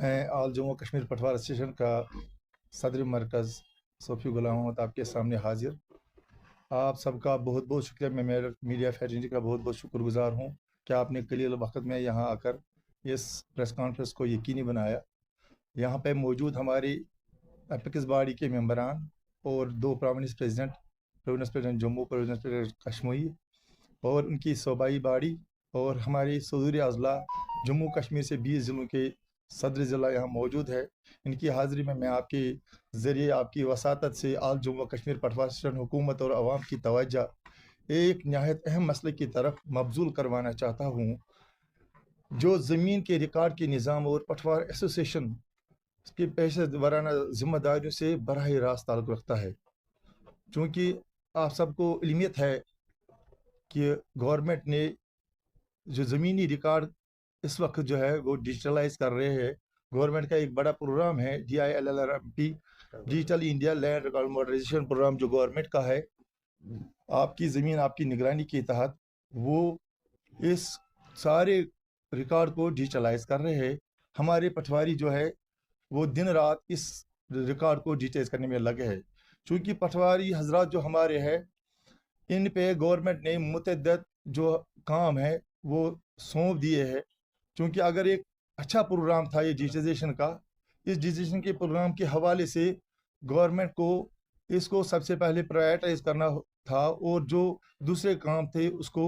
मैं आल जम्मू कश्मीर पटवार एसोसिएशन का सदर मरकज़ सोफ़ी गुलाम मोहम्मद आपके सामने हाजिर। आप सबका बहुत बहुत शुक्रिया। मैं मेरा मीडिया फैटर्निटी का बहुत बहुत शुक्रगुजार हूँ कि आपने कलील वक्त में यहाँ आकर इस प्रेस कॉन्फ्रेंस को यकीनी बनाया। यहाँ पे मौजूद हमारी एपिक्स बॉडी के मेंबरान और दो province president Jammu, province president Kashmir और उनकी सूबाई बॉडी और हमारी सदूर अजला जम्मू कश्मीर से 20 ज़िलों के सदर ज़िला यहाँ मौजूद है। इनकी हाज़िरी में मैं आपके ज़रिए आपकी वसातत से आल जम्मू कश्मीर पटवार एसोसिएशन हुकूमत और आवाम की तवज्जो एक नहायत अहम मसले की तरफ मबजूल करवाना चाहता हूँ, जो ज़मीन के रिकॉर्ड के निज़ाम और पटवार एसोसिएशन की पेशे वराना जिम्मेदारियों से बराह रास्त ताल्लुक़ रखता है। चूँकि आप सबको इल्मियत है कि गवर्नमेंट ने जो ज़मीनी रिकॉर्ड इस वक्त जो है वो डिजिटलाइज कर रहे हैं। गवर्नमेंट का एक बड़ा प्रोग्राम है DILLRMP, digital India land record modernization program, जो गवर्नमेंट का है। आपकी ज़मीन आपकी निगरानी के तहत वो इस सारे रिकॉर्ड को डिजिटलाइज कर रहे हैं। हमारे पटवारी जो है वो दिन रात इस रिकॉर्ड को डिजिटाइज करने में लगे हैं। चूँकि पटवारी हजरात जो हमारे हैं, इन पे गवर्नमेंट ने मुतअद्दिद जो काम है वो सौंप दिए हैं। क्योंकि अगर एक अच्छा प्रोग्राम था ये डिजिटाइजेशन का, इस डिजिटाइजेशन के प्रोग्राम के हवाले से गवर्नमेंट को इसको सबसे पहले प्रायोरिटाइज करना था और जो दूसरे काम थे उसको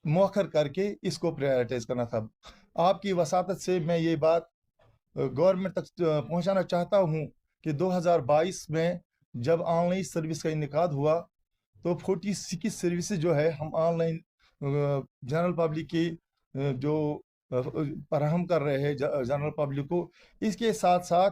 मौखर करके इसको प्रायोरिटाइज करना था। आपकी वसातत से मैं ये बात गवर्नमेंट तक पहुंचाना चाहता हूं कि 2022 में जब ऑनलाइन सर्विस का इनेकाद हुआ तो 46 सर्विसेज जो है हम ऑनलाइन जनरल पब्लिक की जो फराहम कर रहे हैं जनरल पब्लिक को। इसके साथ साथ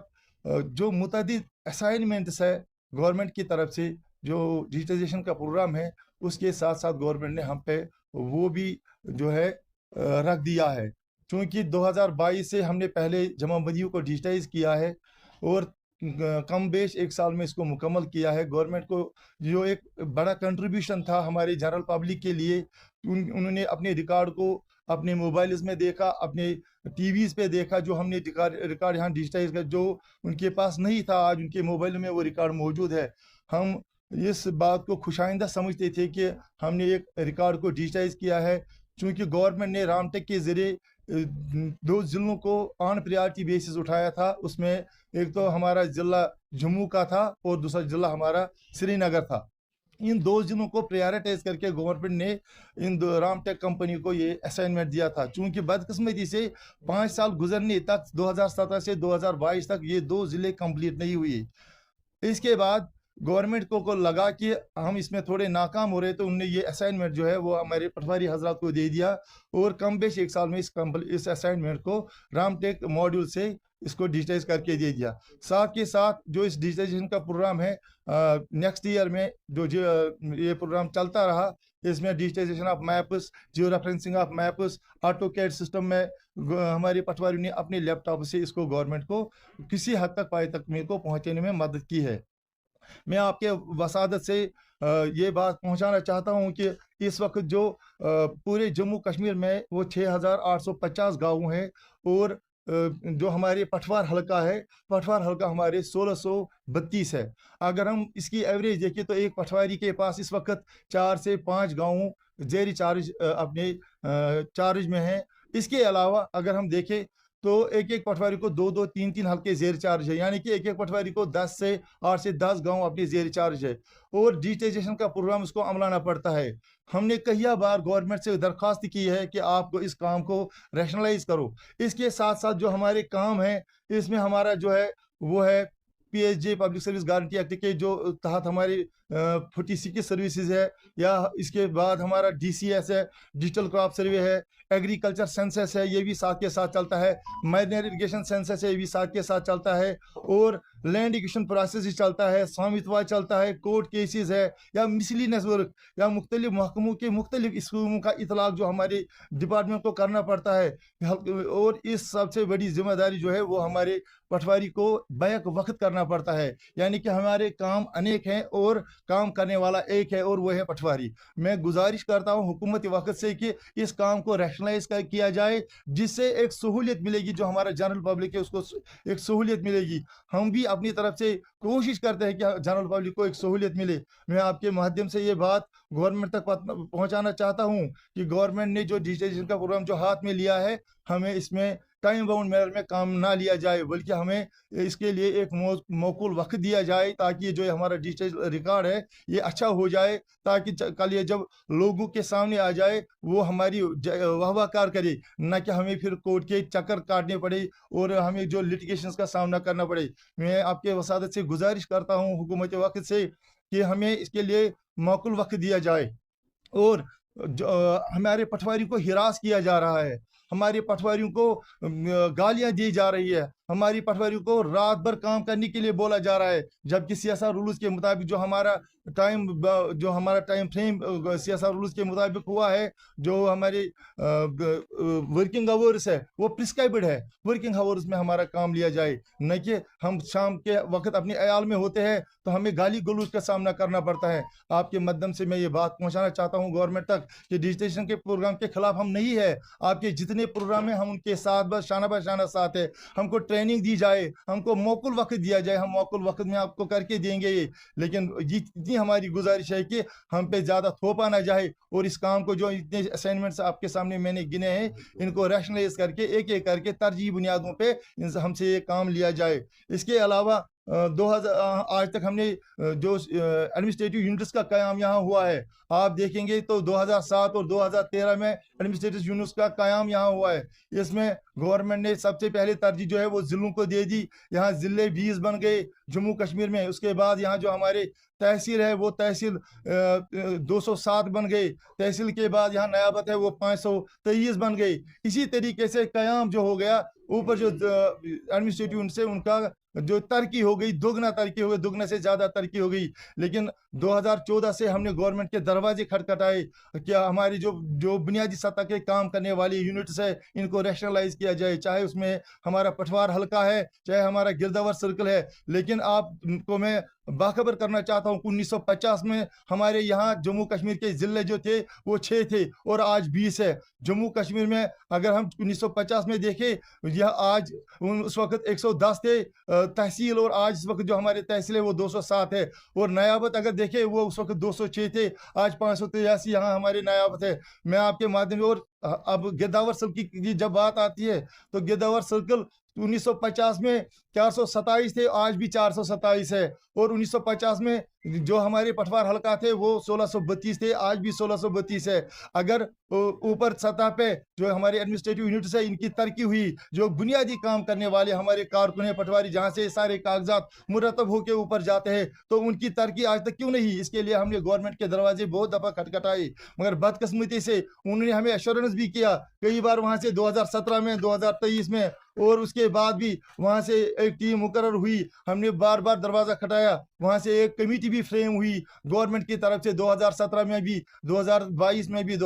जो मुतअद्दिद असाइनमेंट्स है गवर्नमेंट की तरफ से, जो डिजिटाइजेशन का प्रोग्राम है, उसके साथ साथ गवर्नमेंट ने हम पे वो भी जो है रख दिया है। क्योंकि 2022 से हमने पहले जमाबंदियों को डिजिटाइज किया है और कम बेश एक साल में इसको मुकम्मल किया है। गवर्नमेंट को जो एक बड़ा कंट्रीब्यूशन था हमारे जनरल पब्लिक के लिए, उन्होंने अपने रिकॉर्ड को अपने मोबाइल्स में देखा, अपने टीवीज़ पे देखा, जो हमने रिकॉर्ड यहाँ डिजिटाइज कर, जो उनके पास नहीं था, आज उनके मोबाइल में वो रिकॉर्ड मौजूद है। हम इस बात को खुशाइंदा समझते थे कि हमने एक रिकॉर्ड को डिजिटाइज किया है। चूँकि गवर्नमेंट ने रामटेक के ज़रिए 2 ज़िलों को ऑन प्रायोरिटी बेसिस उठाया था। उसमें एक तो हमारा ज़िला जम्मू का था और दूसरा ज़िला हमारा श्रीनगर था। इन 2 ज़िलों को प्रायोरिटाइज करके गवर्नमेंट ने इन रामटेक कंपनी को ये असाइनमेंट दिया था। चूँकि बदकिस्मती से 5 साल गुजरने तक 2017 से 2022 तक ये 2 ज़िले कंप्लीट नहीं हुए। इसके बाद गवर्नमेंट को लगा कि हम इसमें थोड़े नाकाम हो रहे, तो उनने ये असाइनमेंट जो है वो हमारे पटवारी हजरात को दे दिया और कम बेश एक साल में इस असाइनमेंट को रामटेक मॉड्यूल से इसको डिजिटाइज करके दे दिया। साथ के साथ जो इस डिजिटाइजेशन का प्रोग्राम है, नेक्स्ट ईयर में जो ये प्रोग्राम चलता रहा, इसमें digitization of maps, geo referencing of maps, AutoCAD system में हमारे पटवारी ने अपने लैपटॉप से इसको गवर्नमेंट को किसी हद तक पाए तकमील को पहुँचाने में मदद की है। मैं आपके वसादत से ये बात पहुंचाना चाहता हूं कि इस वक्त जो पूरे जम्मू कश्मीर में वो 6850 गाँव हैं और जो हमारे पटवार हल्का है, पटवार हल्का हमारे 1632 है। अगर हम इसकी एवरेज देखें तो एक पटवारी के पास इस वक्त 4 से 5 गाँव जेरी चार्ज अपने चार्ज में हैं। इसके अलावा अगर हम देखें तो एक एक पटवारी को 2-2, 3-3 हल्के जेर चार्ज है, यानी कि एक एक पटवारी को 8 से 10 गांव अपनी जेर चार्ज है और डिजिटाइजेशन का प्रोग्राम उसको अमलाना पड़ता है। हमने कई बार गवर्नमेंट से दरख्वास्त की है कि आप इस काम को रैशनलाइज करो। इसके साथ साथ जो हमारे काम है, इसमें हमारा जो है वो है PSJ public service guarantee act के जो तहत हमारी 46 सर्विसेज है, या इसके बाद हमारा DCS है, डिजिटल क्रॉप सर्वे है, एग्रीकल्चर सेंसस है, ये भी साथ के साथ चलता है, माइनर इरिगेशन सेंसस है, ये भी साथ के साथ चलता है, और लैंड एक्विजिशन प्रोसेस ही चलता है, स्वामित्व चलता है, कोर्ट केसेस है, या मिसलिनियस वर्क, या मुख्तलिफ महकमों के मुख्तलिफ स्कीमों का इतलाक जो हमारे डिपार्टमेंट को करना पड़ता है। और इस सबसे बड़ी जिम्मेदारी जो है वो हमारे पटवारी को बैक वक्त करना पड़ता है, यानी कि हमारे काम अनेक हैं और काम करने वाला एक है और वो है पटवारी। मैं गुजारिश करता हूँ हुकूमती वक्त से कि इस काम को रैशनलाइज रैशनलाइज किया जाए, जिससे एक सहूलियत मिलेगी, जो हमारा जनरल पब्लिक है उसको एक सहूलियत मिलेगी। हम भी अपनी तरफ से कोशिश करते हैं कि जनरल पब्लिक को एक सहूलियत मिले। मैं आपके माध्यम से ये बात गवर्नमेंट तक पहुंचाना चाहता हूं कि गवर्नमेंट ने जो डिजिटाइजेशन का प्रोग्राम जो हाथ में लिया है, हमें इसमें टाइम बाउंड मैनर में काम ना लिया जाए, बल्कि हमें इसके लिए एक मौकूल वक्त दिया जाए, ताकि ये जो हमारा डिजिटल रिकॉर्ड है ये अच्छा हो जाए, ताकि कल ये जब लोगों के सामने आ जाए वो हमारी वाहवाकार करे, न कि हमें फिर कोर्ट के चक्कर काटने पड़े और हमें जो लिटिगेशंस का सामना करना पड़े। मैं आपके वसादत से गुजारिश करता हूँ हुकूमत वक्त से कि हमें इसके लिए मौकूल वक्त दिया जाए। और हमारे पटवारी को हिरास किया जा रहा है, हमारे पटवारियों को गालियां दी जा रही है, हमारी पटवारियों को रात भर काम करने के लिए बोला जा रहा है, जबकि सियासा रूल्स के मुताबिक जो हमारा टाइम फ्रेम सियासा रूल्स के मुताबिक हुआ है, जो हमारे वर्किंग आवर्स है वो प्रिस्क्राइब्ड है, वर्किंग आवर्स में हमारा काम लिया जाए, न कि हम शाम के वक्त अपने अयाल में होते हैं तो हमें गाली गलौज का सामना करना पड़ता है। आपके माध्यम से मैं ये बात पहुंचाना चाहता हूं गवर्नमेंट तक कि डिजिटेशन के प्रोग्राम के खिलाफ हम नहीं है, आपके जितने प्रोग्राम है हम उनके साथ बस शाना साथ है। हमको ट्रेनिंग दी जाए, हमको मौकूल वक्त दिया जाए, हम मौकूल वक्त में आपको करके देंगे ये, लेकिन इतनी हमारी गुजारिश है कि हम पे ज़्यादा थोपा ना जाए, और इस काम को जो इतने असाइनमेंट्स आपके सामने मैंने गिने हैं इनको रैशनलाइज करके एक एक करके तरजीह बुनियादों पे हमसे ये काम लिया जाए। इसके अलावा 2000 आज तक हमने जो एडमिनिस्ट्रेटिव यूनिट्स का क़याम यहाँ हुआ है, आप देखेंगे तो 2007 और 2013 में एडमिनिस्ट्रेटिव यूनिट्स का क़याम यहाँ हुआ है। इसमें गवर्नमेंट ने सबसे पहले तरजीह जो है वो ज़िलों को दे दी, यहाँ ज़िले 20 बन गए जम्मू कश्मीर में। उसके बाद यहाँ जो हमारे तहसील है वो तहसील 207 बन गए, तहसील के बाद यहाँ नयाबत है वो 523 बन गई। इसी तरीके से क़याम जो हो गया, ऊपर जो एडमिनिस्ट्रेटिव यूनिट से उनका जो तरक्की हो गई, दोगुना तरक्की हो गई, दोगुना से ज़्यादा तरक्की हो गई। लेकिन 2014 से हमने गवर्नमेंट के दरवाजे खटखटाए, क्या हमारी जो बुनियादी सतह के काम करने वाली यूनिट्स है इनको रैशनलाइज किया जाए, चाहे उसमें हमारा पटवार हल्का है, चाहे हमारा गिरदावर सर्कल है। लेकिन आपको मैं बाखबर करना चाहता हूँ 1950 में हमारे यहाँ जम्मू कश्मीर के ज़िले जो थे वो 6 थे और आज 20 है। जम्मू कश्मीर में अगर हम 1950 में देखें, यह आज उस वक्त 110 थे तहसील, और आज इस वक्त जो हमारे तहसील है वो 207 है। और नयाबत अगर देखें वो उस वक्त 206 थे, आज 583 यहाँ हमारे नयाबत है। मैं आपके माध्यम से, और अब गिरदावर सर्कल की जब बात आती है तो गिरदावर सर्कल 1950 में 427 थे, आज भी 427 है। और 1950 में जो हमारे पटवार हल्का थे वो 1632 थे, आज भी 1632 है। अगर ऊपर सतह पे जो हमारे एडमिनिस्ट्रेटिव यूनिट्स है इनकी तरक्की हुई, जो बुनियादी काम करने वाले हमारे कारकुन पटवारी जहाँ से सारे कागजात मुरतब होकर ऊपर जाते हैं, तो उनकी तरक्की आज तक क्यों नहीं? इसके लिए हमने गवर्नमेंट के दरवाजे बहुत दफ़ा खटखटाए, मगर बदकिस्मती से उन्होंने हमें एश्योरेंस भी किया कई बार वहाँ से 2017 में, 2023 में, और उसके बाद भी वहाँ से एक टीम मुकर्रर हुई, हमने बार बार दरवाज़ा खटाया, वहाँ से एक कमेटी भी फ्रेम हुई गवर्नमेंट की तरफ से 2017 में भी, 2022 में भी,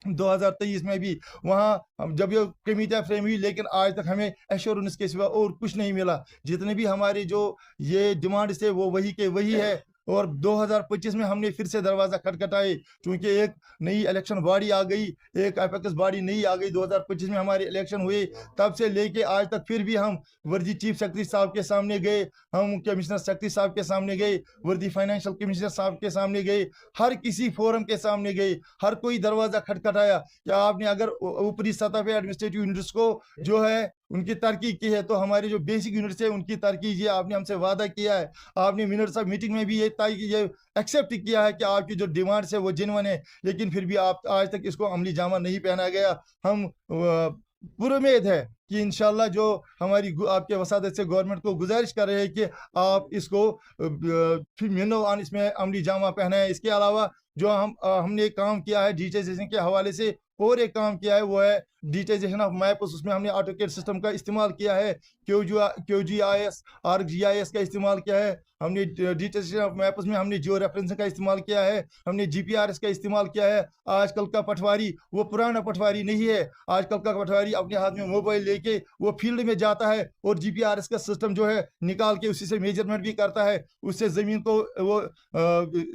2023 में भी, वहाँ जब ये कमेटियाँ फ्रेम हुई, लेकिन आज तक हमें एश्योरेंस के सिवा और कुछ नहीं मिला। जितने भी हमारी जो ये डिमांड थे वो वही के वही है। और 2025 में हमने फिर से दरवाज़ा खटखटाए, क्योंकि एक नई इलेक्शन बॉडी आ गई, एक एपेक्स बॉडी नई आ गई। 2025 में हमारे इलेक्शन हुए, तब से लेके आज तक फिर भी हम वर्दी चीफ सेक्रेटरी साहब के सामने गए, हम कमिश्नर सेक्रेटरी साहब के सामने गए, वर्दी फाइनेंशियल कमिश्नर साहब के सामने गए, हर किसी फोरम के सामने गए, हर कोई दरवाज़ा खटखटाया। क्या आपने अगर ऊपरी सतह पे एडमिनिस्ट्रेटिव यूनिट्स को जो है उनकी तरक्की की है, तो हमारी जो बेसिक यूनिट्स है उनकी तरक्की कीजिए। आपने हमसे वादा किया है, आपने मिनट्स ऑफ मीटिंग में भी ये एक्सेप्ट किया है कि आपकी जो डिमांड्स है वो जेन्युइन है, लेकिन फिर भी आप आज तक इसको अमली जामा नहीं पहना गया। हम पुरुमेद है कि इंशाल्लाह जो हमारी आपके वसादत से गवर्नमेंट को गुजारिश कर रहे हैं कि आप इसको फिर इसमें अमली जामा पहनाएं। इसके अलावा जो हमने काम किया है डिजिटाइजेशन के हवाले से, और एक काम किया है वो है डिजिटाइजेशन ऑफ मैप्स। उसमें हमने ऑटोकेड सिस्टम का इस्तेमाल किया है, QGIS, ArcGIS का इस्तेमाल किया है, हमने डिजिटाइजेशन ऑफ मैप्स में हमने जियो रेफरेंसिंग का इस्तेमाल किया है, हमने GPRS का इस्तेमाल किया है। आजकल का पटवारी वो पुराना पटवारी नहीं है, आजकल का पटवारी अपने हाथ में मोबाइल लेके वो फील्ड में जाता है और GPRS का सिस्टम जो है निकाल के उसी से मेजरमेंट भी करता है, उससे ज़मीन को वो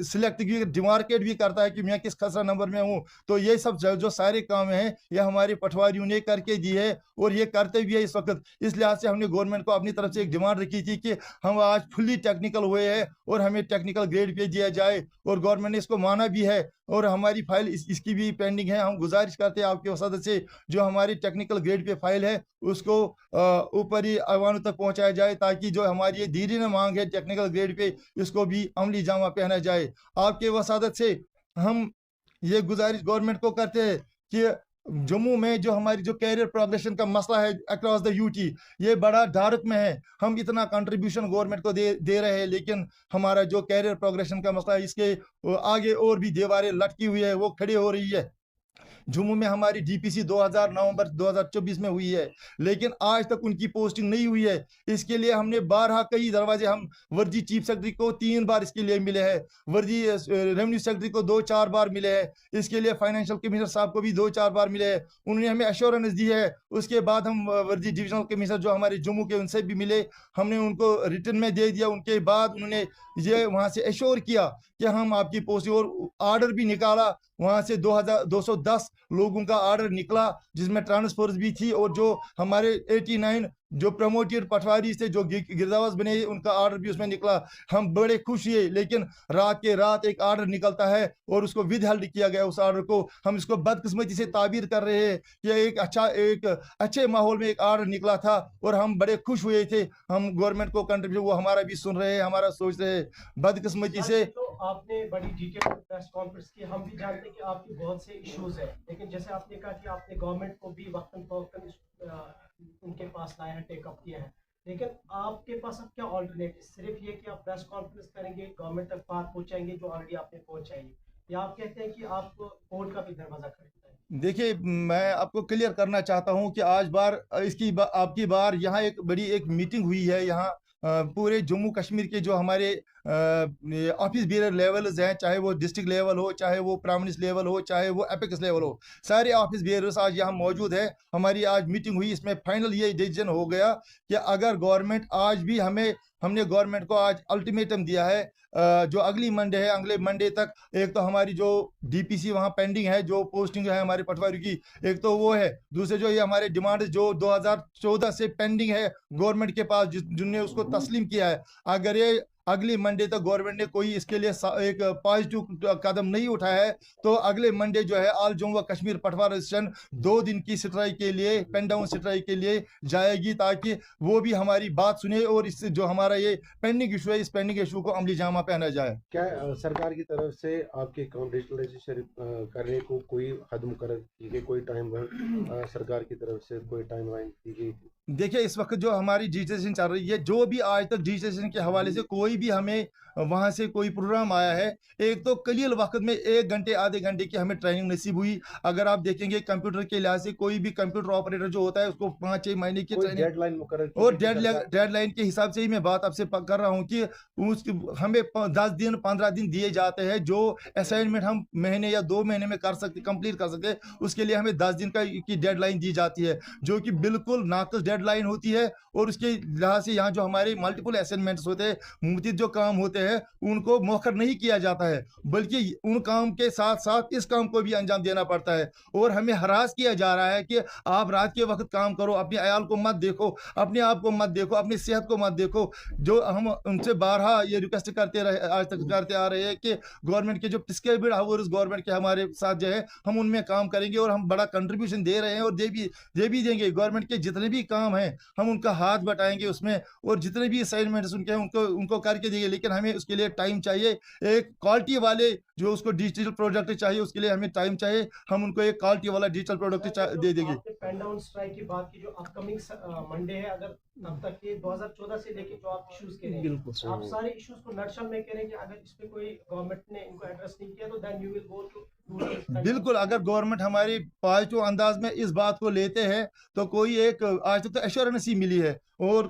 सिलेक्ट भी डिमार्केट भी करता है कि मैं किस खसरा नंबर में हूँ। तो ये सब जो सारे سارے کام ہیں یہ ہمارے پٹواریوں نے کر کے دی ہے اور یہ کرتے بھی ہے اس وقت. اس لحاظ سے ہم نے گورنمنٹ کو اپنی طرف سے ایک ڈیمانڈ رکھی تھی کہ ہم آج فلی ٹیکنیکل ہوئے ہیں اور ہمیں ٹیکنیکل گریڈ پہ دیا جائے, اور گورنمنٹ نے اس کو مانا بھی ہے اور ہماری فائل اس کی بھی پینڈنگ ہے. ہم گزارش کرتے ہیں آپ کے وسادت سے جو ہماری ٹیکنیکل گریڈ پہ فائل ہے اس کو اوپر ہی ایوانوں تک پہنچایا جائے تاکہ جو ہماری یہ دیرینہ مانگ ہے ٹیکنیکل گریڈ پہ اس کو بھی عملی جامہ پہنا جائے. آپ کے وسادت سے ہم یہ گزارش گورنمنٹ کو کرتے ہیں کہ جموں میں جو ہماری جو کیریئر پروگریشن کا مسئلہ ہے اکراس دا یو ٹی یہ بڑا ڈارک میں ہے. ہم اتنا کنٹریبیوشن گورنمنٹ کو دے رہے ہیں لیکن ہمارا جو کیریئر پروگریشن کا مسئلہ ہے اس کے آگے اور بھی دیواریں لٹکی ہوئی ہے, وہ کھڑی ہو رہی ہے. جموں میں ہماری ڈی پی سی 2000 نومبر 2024 میں ہوئی ہے لیکن آج تک ان کی پوسٹنگ نہیں ہوئی ہے. اس کے لیے ہم نے بارہا کئی دروازے ہم ورجی چیف سیکرٹری کو 3 بار اس کے لیے ملے ہیں, ورجی ریونیو سیکرٹری کو 2-4 بار ملے ہیں, اس کے لیے فائنینشیل کمشنر صاحب کو بھی 2-4 بار ملے ہیں. انہوں نے ہمیں ایشورنس دی ہے. اس کے بعد ہم ورجی ڈویژنل کمشنر جو ہمارے جموں کے ان سے بھی ملے, ہم نے ان کو ریٹن میں دے دیا. ان کے بعد انہوں نے یہ وہاں سے ایشور کیا کہ ہم آپ کی پوسٹنگ, اور آرڈر بھی نکالا وہاں سے 2210 لوگوں کا آرڈر نکلا جس میں ٹرانسفرز بھی تھی, اور جو ہمارے 89 جو پروموٹڈ پٹواری سے جو گرداواز بنے ان کا آرڈر بھی اس میں نکلا. ہم بڑے خوش ہوئے لیکن رات کے رات ایک آرڈر نکلتا ہے اور اس کو ود ہیلڈ کیا گیا اس آرڈر کو. ہم اس کو بدقسمتی سے تعبیر کر رہے ہیں کہ ایک اچھے ماحول میں ایک آرڈر نکلا تھا اور ہم بڑے خوش ہوئے تھے. ہم گورنمنٹ کو کنٹریبیوٹ وہ ہمارا بھی سن رہے ہیں, ہمارا سوچ رہے ہیں. بدقسمتی سے آپ نے بڑی ڈیٹیل پریس کانفرنس کی, ہم بھی جانتے ہیں کہ آپ کے بہت سے ایشوز ہیں لیکن جیسے آپ نے کہا کہ آپ نے گورنمنٹ کو بھی وقتاً فوقتاً ان کے پاس لایا ہے, ٹیک اپ کیا ہے, لیکن آپ کے پاس اب کیا آلٹرنیٹ؟ صرف یہ کہ آپ پریس کانفرنس کریں گے, گورنمنٹ تک بات پہنچائیں گے جو آلریڈی آپ نے پہنچائی, یا آپ کہتے ہیں کہ آپ کورٹ کا بھی دروازہ کھڑکتا ہے؟ دیکھیے میں آپ کو کلیئر کرنا چاہتا ہوں کہ آج بار اس کی آپ کی بار یہاں ایک بڑی ایک میٹنگ ہوئی ہے. یہاں پورے جموں کشمیر کے جو ہمارے آفس بیرر لیولز ہیں, چاہے وہ ڈسٹرکٹ لیول ہو, چاہے وہ پرائم منسٹر لیول ہو, چاہے وہ اپیکس لیول ہو, سارے آفس بیررز آج یہاں موجود ہیں. ہماری آج میٹنگ ہوئی, اس میں فائنل یہ ڈیسیژن ہو گیا کہ اگر گورنمنٹ آج بھی ہم نے گورنمنٹ کو آج الٹیمیٹم دیا ہے جو اگلی منڈے ہے, اگلے منڈے تک ایک تو ہماری جو ڈی پی سی وہاں پینڈنگ ہے جو پوسٹنگ ہے ہمارے پٹواری کی, ایک تو وہ ہے. دوسرے جو یہ ہمارے ڈیمانڈ جو 2014 سے پینڈنگ ہے گورنمنٹ کے پاس جن نے اس کو تسلیم کیا ہے, اگر یہ اگلی منڈے تک گورنمنٹ نے کوئی اس کے لیے ایک پازیٹیو قدم نہیں اٹھایا ہے تو اگلے منڈے جو ہے آل جموں و کشمیر پٹواری ایسوسیشن 2 دن کی سٹرائک کے لیے, پین ڈاؤن سٹرائک کے لیے جائے گی تاکہ وہ بھی ہماری بات سنے اور اس جو ہمارا یہ پینڈنگ ایشو ہے اس پینڈنگ ایشو کو عملی جامہ پہنا جائے. کیا سرکار کی طرف سے آپ کے کام ڈیجیٹلائزیشن کرنے کو کوئی حد مقرر کی گئی, کوئی ٹائم سرکار کی طرف سے کوئی ٹائم لائن کی گئی؟ دیکھیں اس وقت جو ہماری ڈیجیٹائزیشن چل رہی ہے, جو بھی آج تک ڈیجیٹائزیشن کے حوالے سے کوئی بھی ہمیں وہاں سے کوئی پروگرام آیا ہے, ایک تو قلیل وقت میں 1 گھنٹے آدھے گھنٹے کی ہمیں ٹریننگ نصیب ہوئی. اگر آپ دیکھیں گے کمپیوٹر کے لحاظ سے کوئی بھی کمپیوٹر آپریٹر جو ہوتا ہے اس کو 5-6 مہینے کی ٹریننگ, ڈیڈ لائن مقرر اور ڈیڈ لائن کے حساب سے ہی میں بات آپ سے کر رہا ہوں کہ ہمیں 10 دن 15 دن دیے جاتے ہیں. جو اسائنمنٹ ہم مہینے یا 2 مہینے میں کر سکتے کمپلیٹ کر سکتے اس کے لیے ہمیں 10 دن کی ڈیڈ لائن دی جاتی ہے جو کہ بالکل ناقص ڈیڈ لائن ہوتی ہے. اور اس کے لحاظ سے یہاں جو ہمارے ملٹیپل اسائنمنٹس ہوتے ہیں, متعدد جو کام ہوتے ہیں ان کو مؤخر نہیں کیا جاتا ہے بلکہ ان کام کے ساتھ ساتھ اس کام کو بھی انجام دینا پڑتا ہے. اور ہمیں ہراس کیا جا رہا ہے کہ آپ رات کے وقت کام کرو, اپنے عیال کو مت دیکھو, اپنے آپ کو مت دیکھو, اپنی صحت کو مت دیکھو. جو ہم ان سے بارہا یہ ریکویسٹ کرتے رہے آج تک کرتے آ رہے ہیں کہ گورنمنٹ کے جو پرسکرائبڈ آورز گورنمنٹ کے ہمارے ساتھ جو ہے ہم ان میں کام کریں گے اور ہم بڑا کنٹریبیوشن دے رہے ہیں اور دے بھی دیں گے. گورنمنٹ کے جتنے بھی کام ہیں ہم ان کا ہاتھ بٹائیں گے اس میں, اور جتنے بھی اسائنمنٹس ان کے ان کو کر کے دیں گے, لیکن ہمیں اس کے لیے ٹائم چاہیے. ایک کوالٹی والے جو اس کو ڈیجیٹل پروڈکٹ چاہیے اس کے لیے ہمیں ٹائم چاہیے. ہم ان کو ایک کوالٹی والا ڈیجیٹل پروڈکٹ دے دیں گے. پین ڈاؤن اسٹرائک کی بات کی جو اپ کمنگ منڈے ہے, اگر تب تک یہ 2014 سے لے کے جو آپ ایشوز کہہ رہے ہیں آپ سارے ایشوز کو نٹشل میں کہہ رہے ہیں کہ اگر اس پہ کوئی گورنمنٹ نے ان کو ایڈریس نہیں کیا تو then you will go to بالکل. اگر گورنمنٹ ہماری پازیٹیو انداز میں اس بات کو لیتے ہیں تو کوئی ایک آج تک تو ایشورنس ہی ملی ہے, اور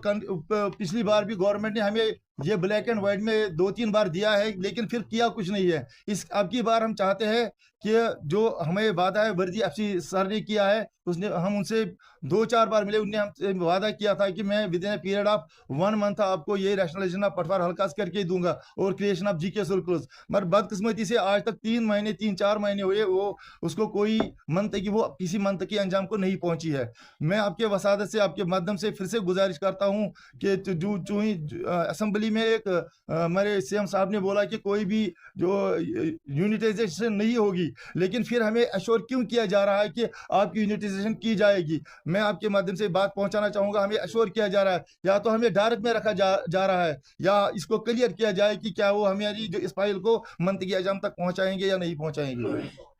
پچھلی بار بھی گورنمنٹ نے ہمیں ये ब्लैक एंड व्हाइट में 2-3 बार दिया है, लेकिन फिर किया कुछ नहीं है। इस अब की बार हम चाहते हैं कि जो हमें वादा है वर्दी एफसी सर ने किया है, उसने हम उनसे 2-4 बार मिले, उनने हमसे वादा किया था कि मैं with in a period of 1 month आपको ये रैशनलाइजेशन ऑफ पटवार हल्कास करके दूंगा और क्रिएशन ऑफ जीके सर्कल्स। मगर बदकिस्मती से आज तक 3-4 महीने हुए, वो उसको कोई मंथ की वो किसी मंथ के अंजाम को नहीं पहुंची है। मैं आपके वसादत से, आपके माध्यम से फिर से गुजारिश करता हूं कि जो ही असेंबली में एक हमारे सीएम साहब ने बोला कि कोई भी जो यूनिटाइजेशन नहीं होगी, लेकिन फिर हमें अश्योर क्यों किया जा रहा है कि आपकी यूनिटाइजेशन की जाएगी। मैं आपके माध्यम से बात पहुंचाना चाहूंगा, हमें अश्योर किया जा रहा है, या तो हमें डायरेक्ट में रखा जा रहा है, या इसको क्लियर किया जाए कि क्या वो हमारी जो इस फाइल को मंत्री के अंजाम तक पहुंचाएंगे या नहीं पहुंचाएंगे।